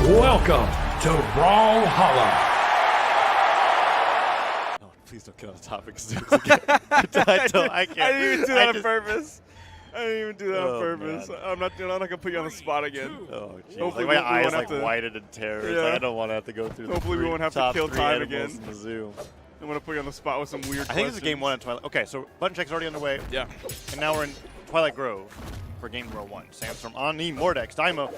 Welcome to Brawlhalla. Oh, please don't get on the topic. I can't. I didn't even do that on purpose. I didn't even do that on purpose. Man. I'm not gonna put you on the spot again. Oh, jeez. Hopefully Like, my we eyes won't have to- widened in terror. Yeah. Like, I don't want to have to go through. Hopefully the we won't have to top kill three time animals again. in the zoo. I'm gonna put you on the spot with some weird. I think this is game 1 in Twilight. Okay, so button check's already underway. Yeah. And now we're in Twilight Grove for game number 1. Sandstorm on the Mordex, Dymo,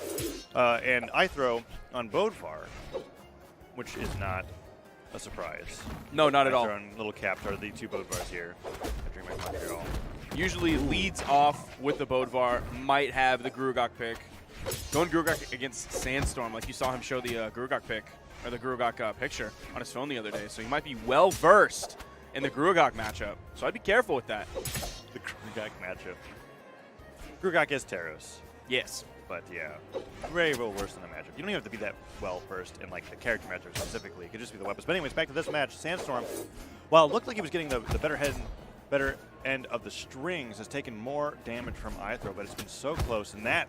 and Ithrowow on Vodhalla, which is not a surprise. No, not at all. On Little Caps are the 2 Vodhallas here at Dreamhack Montreal. Usually leads off with the Vodhalla, might have the Grugok pick. Going Grugok against Sandstorm, like you saw him show the Grugok pick, or the Grugok picture on his phone the other day. So he might be well versed in the Grugok matchup. So I'd be careful with that. The Grugok matchup. Grugok is Taros, Yes. but yeah, very well worse than the matchup. You don't even have to be that well versed in like the character matchup specifically. It could just be the weapons. But anyways, back to this match. Sandstorm, while it looked like he was getting the better end of the strings, has taken more damage from Ithrowow, but it's been so close. And that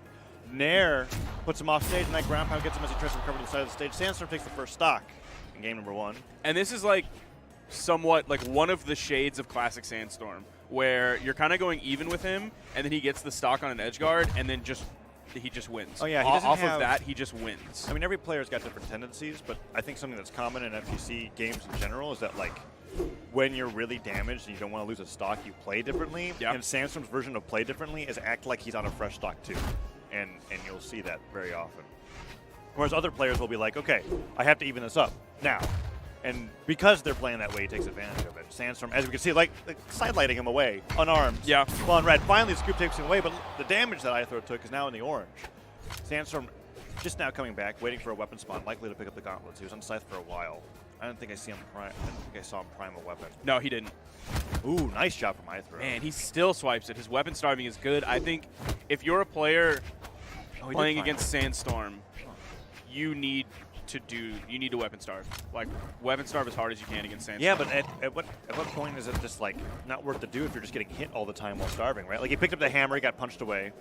Nair puts him off stage, and that ground pound gets him as he tries to recover to the side of the stage. Sandstorm takes the first stock in game number 1. And this is like somewhat like one of the shades of classic Sandstorm, where you're kind of going even with him, and then he gets the stock on an edge guard, and then he just wins. Oh yeah, he doesn't off have, of that, he just wins. I mean, every player's got different tendencies, but I think something that's common in FGC games in general is that like when you're really damaged and you don't want to lose a stock, you play differently. Yeah. And Sandstorm's version of play differently is act like he's on a fresh stock too, and you'll see that very often. Whereas other players will be like, okay, I have to even this up now. And because they're playing that way, he takes advantage of it. Sandstorm, as we can see, like sidelighting him away, unarmed. Yeah. Well, on red. Finally, the scoop takes him away, but the damage that Ithrowow took is now in the orange. Sandstorm just now coming back, waiting for a weapon spawn, likely to pick up the gauntlets. He was on Scythe for a while. I don't think I saw him prime a weapon. No, he didn't. Ooh, nice job from Ithrowow. Man, he still swipes it. His weapon starving is good. I think if you're a player playing against Sandstorm, you need to weapon starve. Like, weapon starve as hard as you can against Sandstorm. Yeah, but at what point is it just like not worth to do if you're just getting hit all the time while starving, right? Like he picked up the hammer, he got punched away.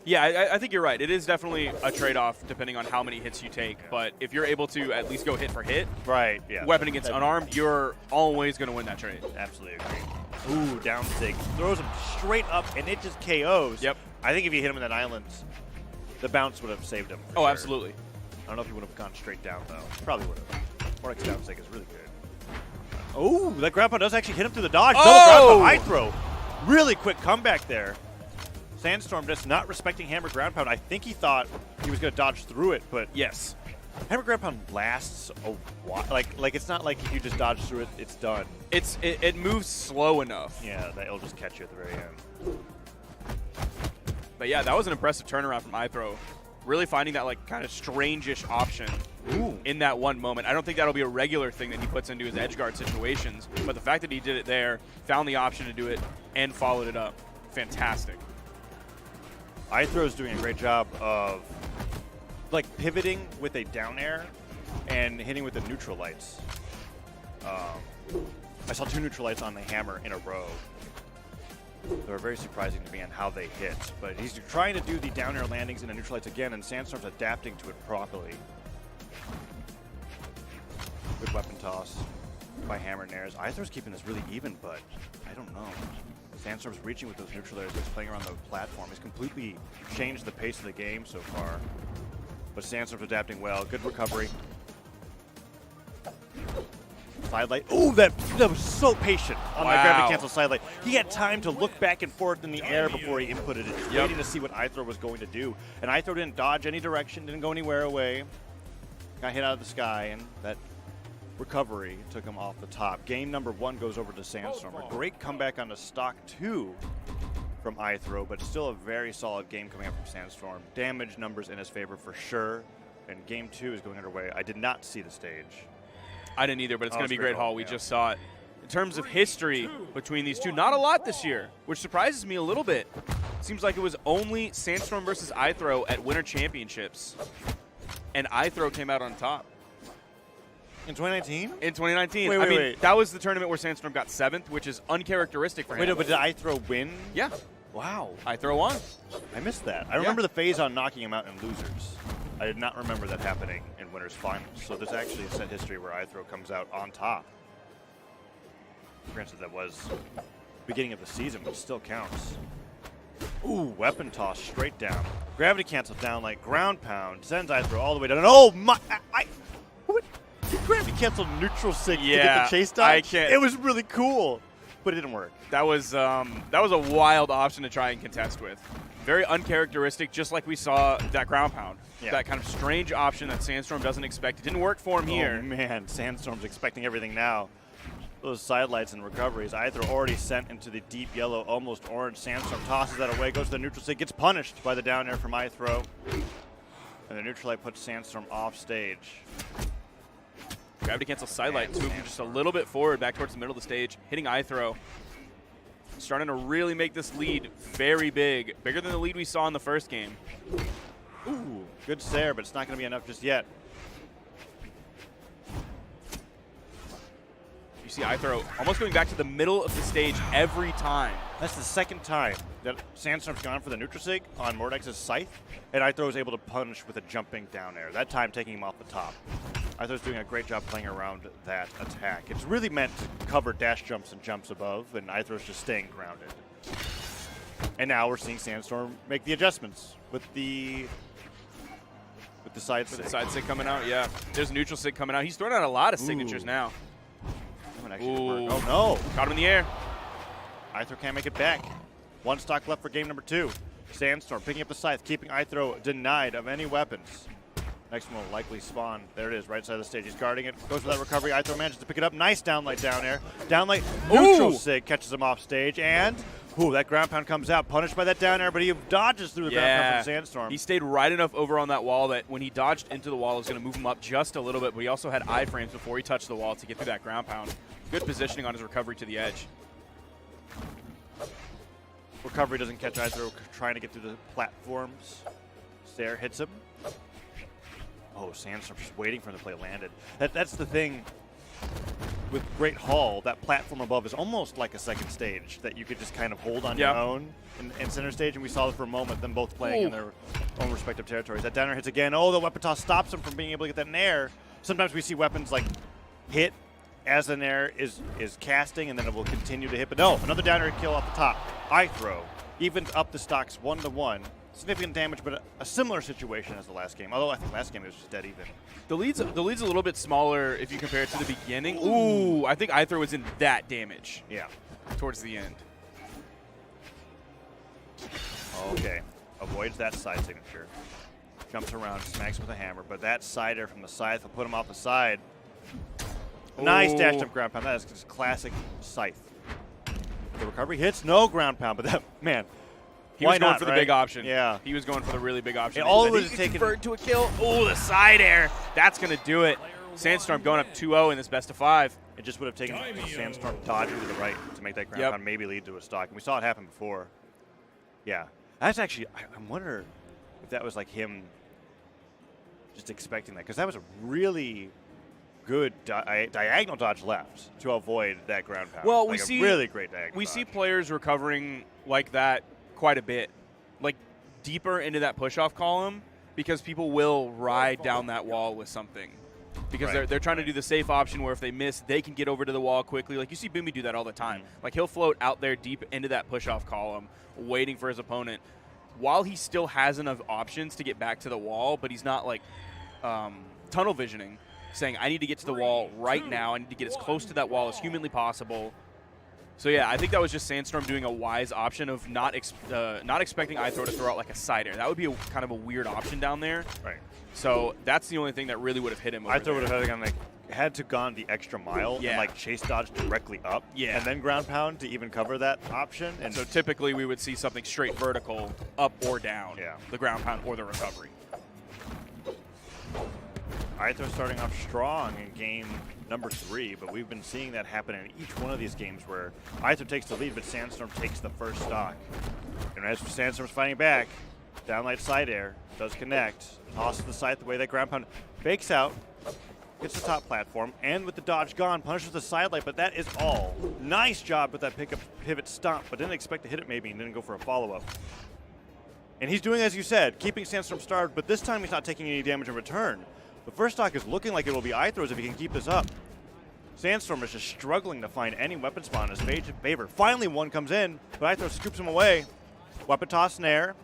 Yeah, I think you're right. It is definitely a trade-off depending on how many hits you take. But if you're able to at least go hit for hit, right? Yeah. Weapon against unarmed, you're always going to win that trade. Absolutely agree. Ooh, down sig. Throws him straight up, and it just KOs. Yep. I think if you hit him in that island, the bounce would have saved him. Oh, sure. absolutely. I don't know if he would have gone straight down, though. Probably would have. Mordex down sig is really good. Oh, that ground pound does actually hit him through the dodge. Oh! Double ground pound. Ithrowow. Really quick comeback there. Sandstorm just not respecting hammer ground pound. I think he thought he was going to dodge through it, but Yes. hammer ground pound lasts a while. Like it's not like if you just dodge through it, it's done. It moves slow enough. Yeah, that it'll just catch you at the very end. But yeah, that was an impressive turnaround from Ithrowow. Really finding that like kind of strange-ish option in that one moment. I don't think that'll be a regular thing that he puts into his edge guard situations, but the fact that he did it there, found the option to do it, and followed it up, fantastic. Ithrow's doing a great job of like pivoting with a down air and hitting with the neutral lights. I saw 2 neutral lights on the hammer in a row. They were very surprising to me on how they hit, but he's trying to do the down air landings into neutral lights again, and Sandstorm's adapting to it properly. Good weapon toss by hammer nairs. Ithrow's keeping this really even, but I don't know. Sandstorm's reaching with those neutral layers. He's playing around the platform. He's completely changed the pace of the game so far. But Sandstorm's adapting well. Good recovery. Sidelight. Oh, that was so patient on that gravity cancel sidelight. He had time to look back and forth in the air before he inputted it, waiting to see what Ithrowow was going to do. And Ithrowow didn't dodge any direction, didn't go anywhere away. Got hit out of the sky, and that recovery took him off the top. Game number 1 goes over to Sandstorm. A great comeback on the stock 2 from Ithrowow, but still a very solid game coming up from Sandstorm. Damage numbers in his favor for sure, and game 2 is going underway. I did not see the stage. I didn't either, but it's going to be great great haul. We just saw it. In terms of history between these two, not a lot this year, which surprises me a little bit. Seems like it was only Sandstorm versus Ithrowow at Winter Championships, and Ithrowow came out on top. In 2019? In 2019. Wait. That was the tournament where Sandstorm got 7th, which is uncharacteristic for him. Wait, no, but did Ithrowow win? Yeah. Wow. Ithrowow won. I missed that. I remember the phase on knocking him out in losers. I did not remember that happening in Winners Finals. So there's actually a set history where Ithrowow comes out on top. Granted, that was beginning of the season, but still counts. Ooh, weapon toss straight down. Gravity cancel down like ground pound. Sends Ithrowow all the way down. And oh my! What? Gravity canceled neutral sig to get the chase dodge. I can't. It was really cool, but it didn't work. That was a wild option to try and contest with. Very uncharacteristic, just like we saw that ground pound. Yeah. That kind of strange option that Sandstorm doesn't expect. It didn't work for him here. Oh man, Sandstorm's expecting everything now. Those sidelights and recoveries. Ithrowow already sent into the deep yellow, almost orange. Sandstorm tosses that away, goes to the neutral sig, gets punished by the down air from Ithrowow. And the neutral light puts Sandstorm off stage. Gravity cancel sidelight, moving just a little bit forward, back towards the middle of the stage, hitting Ithrowow. Starting to really make this lead very big. Bigger than the lead we saw in the first game. Ooh, good stare, but it's not going to be enough just yet. You see Ithrowow almost going back to the middle of the stage every time. That's the second time that Sandstorm's gone for the neutral sig on Mordex's scythe, and Ithrowow was able to punish with a jumping down air. That time taking him off the top. Ithrowow's doing a great job playing around that attack. It's really meant to cover dash jumps and jumps above, and Ithrowow's just staying grounded. And now we're seeing Sandstorm make the adjustments with the side sig. With the side sig coming out, yeah. There's neutral sig coming out. He's throwing out a lot of signatures now. Oh no! Caught him in the air. Ithrowow can't make it back. One stock left for game number 2. Sandstorm picking up the scythe, keeping Ithrowow denied of any weapons. Next one will likely spawn. There it is, right side of the stage. He's guarding it. Goes for that recovery. Ithrowow manages to pick it up. Nice downlight down air. Downlight neutral sig catches him off stage. And, ooh, that ground pound comes out. Punished by that down air, but he dodges through the ground pound from Sandstorm. He stayed right enough over on that wall that when he dodged into the wall, it was going to move him up just a little bit, but he also had iframes before he touched the wall to get through that ground pound. Good positioning on his recovery to the edge. Recovery doesn't catch Ithrowow trying to get through the platforms. Stare hits him. Oh, Sandstorm just waiting for him to play landed. That's the thing with Great Hall. That platform above is almost like a second stage that you could just kind of hold on your own in center stage, and we saw it for a moment, them both playing in their own respective territories. That downer hits again. Oh, the weapon toss stops him from being able to get that nair. Sometimes we see weapons like hit as the nair is casting, and then it will continue to hit. But no, another downer kill off the top. Ithrowow evens up the stocks 1-1. Significant damage, but a similar situation as the last game. Although I think last game it was just dead even. The lead's a little bit smaller if you compare it to the beginning. Ooh, I think Ithrowow was in that damage. Yeah. Towards the end. Okay. Avoids that side signature. Jumps around, smacks with a hammer, but that side air from the scythe will put him off the side. Nice dash jump ground pound. That is just classic scythe. The recovery hits, no ground pound, but that, man. He was going for the big option. Yeah. He was going for the really big option. And all it was was taken to a kill. Oh, the side air. That's going to do it. Sandstorm going up 2-0 in this best of 5. It just would have taken Sandstorm dodging to the right to make that ground pound maybe lead to a stock. And we saw it happen before. Yeah. That's actually, I wonder if that was like him just expecting that. Because that was a really good diagonal dodge left to avoid that ground pound. Well, like we see a really great diagonal We dodge. see players recovering like that quite a bit. Like deeper into that push-off column because people will ride down that wall with something. Because they're trying to do the safe option where if they miss, they can get over to the wall quickly. Like you see Boomy do that all the time. Like he'll float out there deep into that push-off column, waiting for his opponent, while he still has enough options to get back to the wall, but he's not like tunnel visioning, saying, I need to get to the wall right now. I need to get as close to that wall as humanly possible. So yeah, I think that was just Sandstorm doing a wise option of not expecting Ithrowow to throw out like a side air. That would be kind of a weird option down there. Right. So that's the only thing that really would have hit him. Ithrowow would have had to gone the extra mile and like chase dodge directly up, and then ground pound to even cover that option. And so typically we would see something straight vertical, up or down. Yeah. The ground pound or the recovery. Ithrowow starting off strong in game number 3, but we've been seeing that happen in each one of these games where Ithrowow takes the lead, but Sandstorm takes the first stock. And as Sandstorm's fighting back, downlight side air does connect, tosses the scythe away, that ground pound fakes out, gets the top platform, and with the dodge gone, punishes the side light, but that is all. Nice job with that pickup pivot stomp, but didn't expect to hit it maybe and didn't go for a follow-up. And he's doing, as you said, keeping Sandstorm starved, but this time he's not taking any damage in return. The first stock is looking like it will be Ithro's if he can keep this up. Sandstorm is just struggling to find any weapon spawn in his favor. Finally, one comes in, but Ithro scoops him away. Weapon toss snare.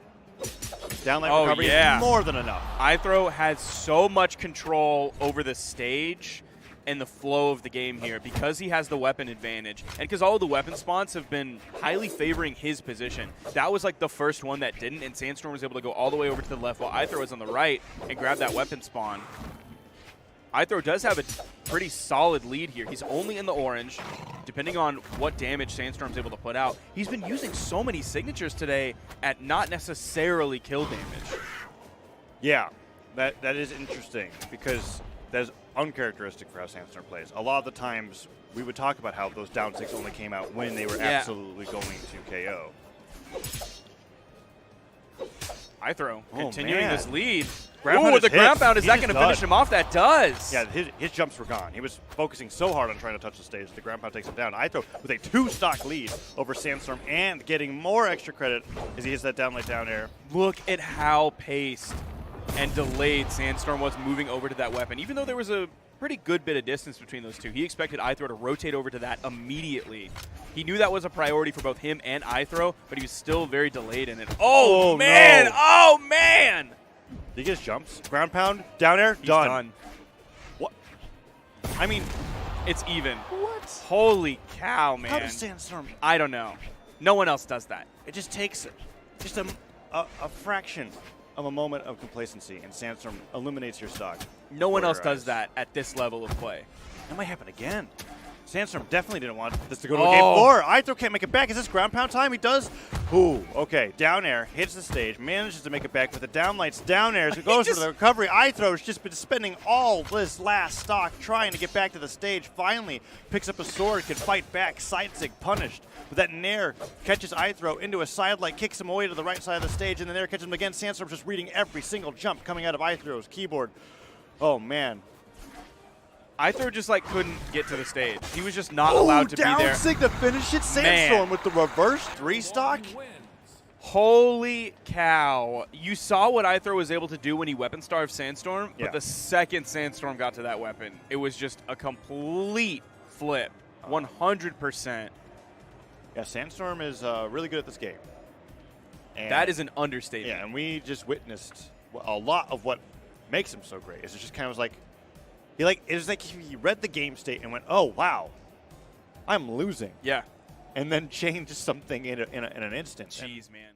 Downlight recovery is more than enough. Ithro has so much control over the stage and the flow of the game here because he has the weapon advantage and because all of the weapon spawns have been highly favoring his position. That was like the first one that didn't, and Sandstorm was able to go all the way over to the left while Ithro was on the right and grab that weapon spawn. Ithro does have a pretty solid lead here. He's only in the orange, depending on what damage Sandstorm's able to put out. He's been using so many signatures today at not necessarily kill damage. Yeah, that is interesting because that is uncharacteristic for how Sandstorm plays. A lot of the times we would talk about how those down 6 only came out when they were absolutely going to KO. Ithro continuing his lead. Ooh, with the ground pound, is that going to finish him off? That does. Yeah, his jumps were gone. He was focusing so hard on trying to touch the stage. The ground pound takes him down. Ithro with a 2-stock lead over Sandstorm and getting more extra credit as he hits that downlight down air. Look at how paced and delayed Sandstorm was moving over to that weapon. Even though there was a pretty good bit of distance between those two, he expected Ithro to rotate over to that immediately. He knew that was a priority for both him and Ithro, but he was still very delayed in it. Oh man! No. Oh, man! Did he get his jumps? Ground pound, down air, He's done. What? I mean, it's even. What? Holy cow, man. How does Sandstorm? I don't know. No one else does that. It just takes just a fraction of a moment of complacency, and Sandstorm eliminates your stock. No one else does that at this level of play. That might happen again. Sandstorm definitely didn't want this to go to a game 4. Ithro can't make it back. Is this ground pound time? He does. Ooh, okay. Down air, hits the stage, manages to make it back with the downlights, down airs, goes for the recovery. Ithro's just been spending all this last stock trying to get back to the stage. Finally picks up a sword, can fight back, side sig punished. But that nair catches Ithro into a side light, kicks him away to the right side of the stage, and the nair catches him again. Sandstorm's just reading every single jump coming out of Ithro's keyboard. Oh, man. Ithro just like couldn't get to the stage. He was just not allowed to be there. Down sig to finish it. Sandstorm with the reverse 3-stock. Holy cow. You saw what Ithro was able to do when he weapon starved Sandstorm, but the second Sandstorm got to that weapon, it was just a complete flip. 100%. Yeah, Sandstorm is really good at this game. And that is an understatement. Yeah, and we just witnessed a lot of what makes him so great. It's just kind of like, it was like he read the game state and went, oh, wow, I'm losing. Yeah. And then changed something in an instant. Jeez, man.